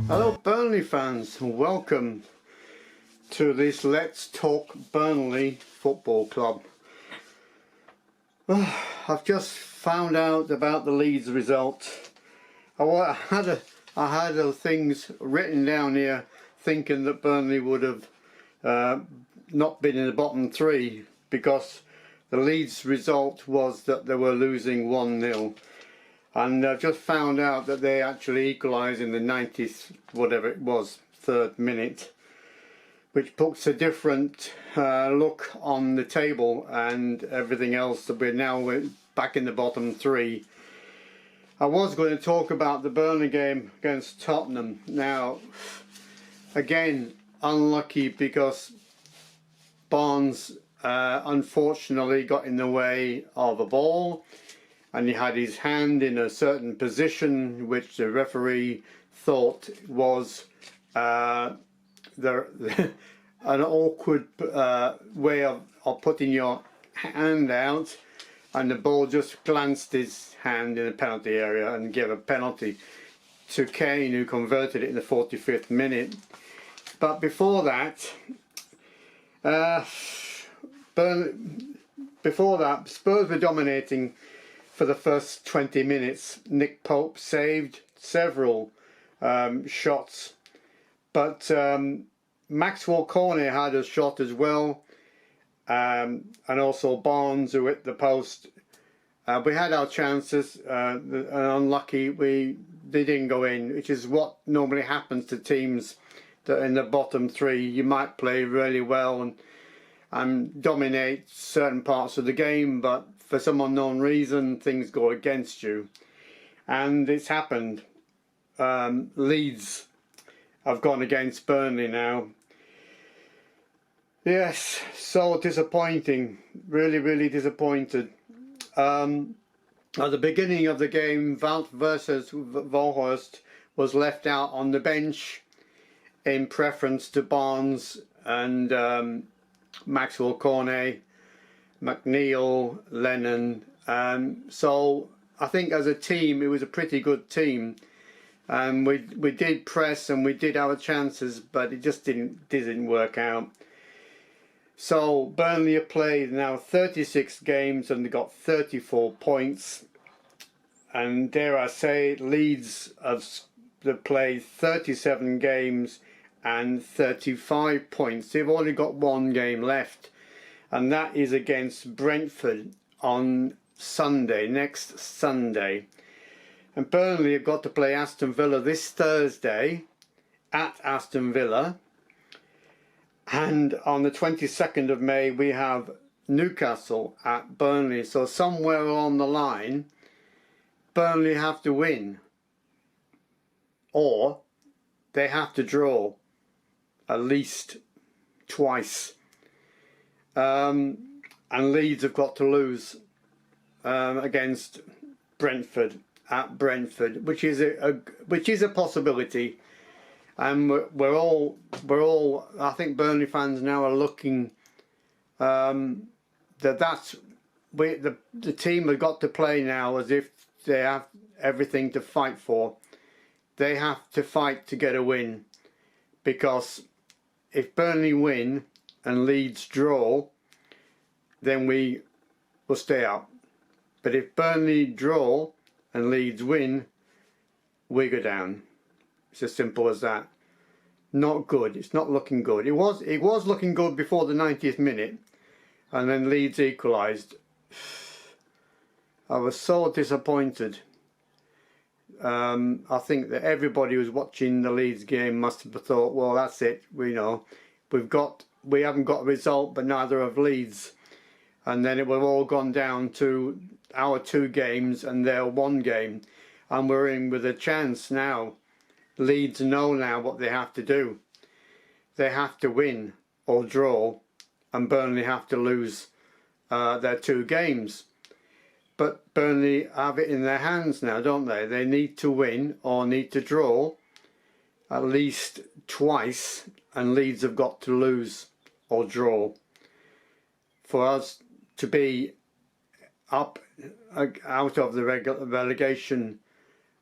Hello Burnley fans, welcome to this Let's Talk Burnley Football Club. I've just found out about the Leeds result. I had things written down here thinking that Burnley would have not been in the bottom three, because the Leeds result was that they were losing 1-0. And I've just found out that they actually equalised in the 90th, whatever it was, 3rd minute, which puts a different look on the table and everything else, that we're now back in the bottom three. I was going to talk about the Burnley game against Tottenham. Now, again, unlucky because Barnes unfortunately got in the way of a ball, and he had his hand in a certain position which the referee thought was an awkward way of putting your hand out, and the ball just glanced his hand in the penalty area and gave a penalty to Kane, who converted it in the 45th minute. But before that, Spurs were dominating for the first 20 minutes. Nick Pope saved several shots, but Maxwell Cornet had a shot as well, and also Barnes, who hit the post. We had our chances, and unlucky they didn't go in, which is what normally happens to teams that are in the bottom three. You might play really well and dominate certain parts of the game, but for some unknown reason things go against you, and it's happened. Leeds have gone against Burnley now. Yes, so disappointing, really disappointed. At the beginning of the game, Wout versus Volhorst was left out on the bench in preference to Barnes and Maxwell Cornet, MacLEOD, Lennon. So I think as a team it was a pretty good team, and we did press and we did have our chances, but it just didn't work out. So Burnley have played now 36 games and they got 34 points, and dare I say, Leeds have played 37 games and 35 points. They've only got one game left, and that is against Brentford on Sunday, next Sunday. And Burnley have got to play Aston Villa this Thursday at Aston Villa, and on the 22nd of May we have Newcastle at Burnley. So somewhere along the line Burnley have to win, or they have to draw at least twice. And Leeds have got to lose against Brentford at Brentford, which is a possibility. And we're all I think Burnley fans now are looking the team have got to play now as if they have everything to fight for. They have to fight to get a win, because if Burnley win and Leeds draw, then we will stay up. But if Burnley draw and Leeds win, we go down. It's as simple as that. Not good. It's not looking good. It was looking good before the 90th minute, and then Leeds equalised. I was so disappointed. I think that everybody who was watching the Leeds game must have thought, well, that's it. We haven't got a result, but neither have Leeds. And then it would have all gone down to our 2 games and their 1 game, and we're in with a chance now. Leeds know now what they have to do. They have to win or draw, and Burnley have to lose their 2 games. But Burnley have it in their hands now, don't they? They need to win or need to draw at least twice, and Leeds have got to lose or draw for us to be up out of the relegation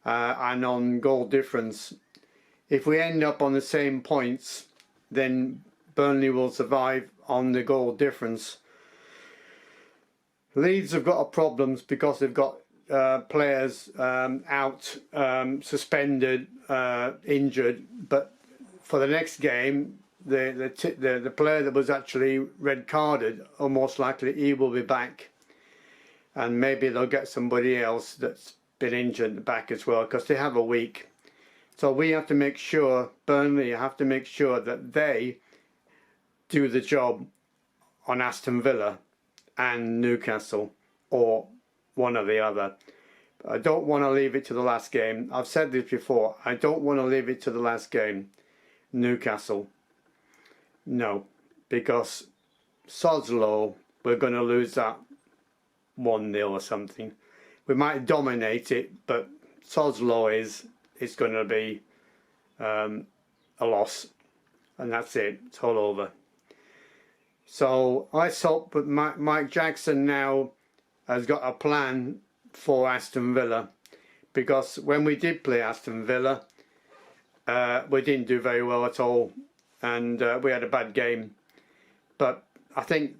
and on goal difference. if we end up on the same points, then Burnley will survive on the goal difference. Leeds have got problems because they've got players out, suspended, injured, but for the next game, the player that was actually red carded, or most likely he will be back, and maybe they'll get somebody else that's been injured back as well, because they have a week. So we have to make sure, Burnley have to make sure that they do the job on Aston Villa and Newcastle, or one or the other. I don't want to leave it to the last game. I've said this before, I don't want to leave it to the last game. Newcastle, no, because sod's law, we're going to lose that 1-0 or something. We might dominate it, but sod's law is it's going to be a loss, and that's it. It's all over. So I hope that Mike Jackson now has got a plan for Aston Villa, because when we did play Aston Villa, we didn't do very well at all, and we had a bad game. But I think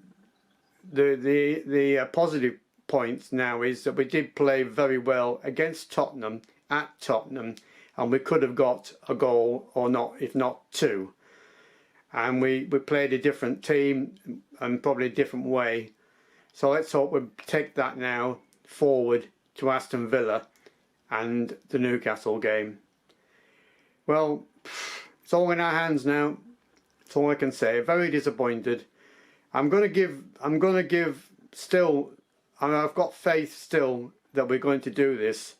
the positive points now is that we did play very well against Tottenham at Tottenham, and we could have got a goal, or not, if not two. And we played a different team and probably a different way. So let's hope we take that now forward to Aston Villa and the Newcastle game. Well, it's all in our hands now. That's all I can say. Very disappointed. I'm gonna give still, I mean, I've got faith still that we're going to do this.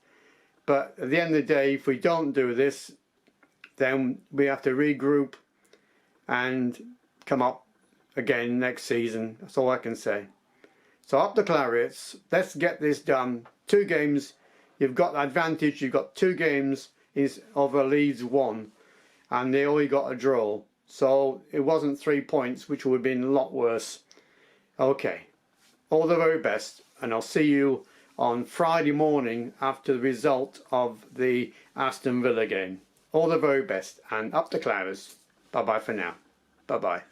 But at the end of the day, if we don't do this, then we have to regroup and come up again next season. That's all I can say. So up the Clarets, let's get this done. 2 games, you've got the advantage, you've got 2 games over Leeds 1, and they only got a draw. So it wasn't 3 points, which would have been a lot worse. Okay, all the very best, and I'll see you on Friday morning after the result of the Aston Villa game. All the very best, and up the Clarets. Bye bye for now. Bye bye.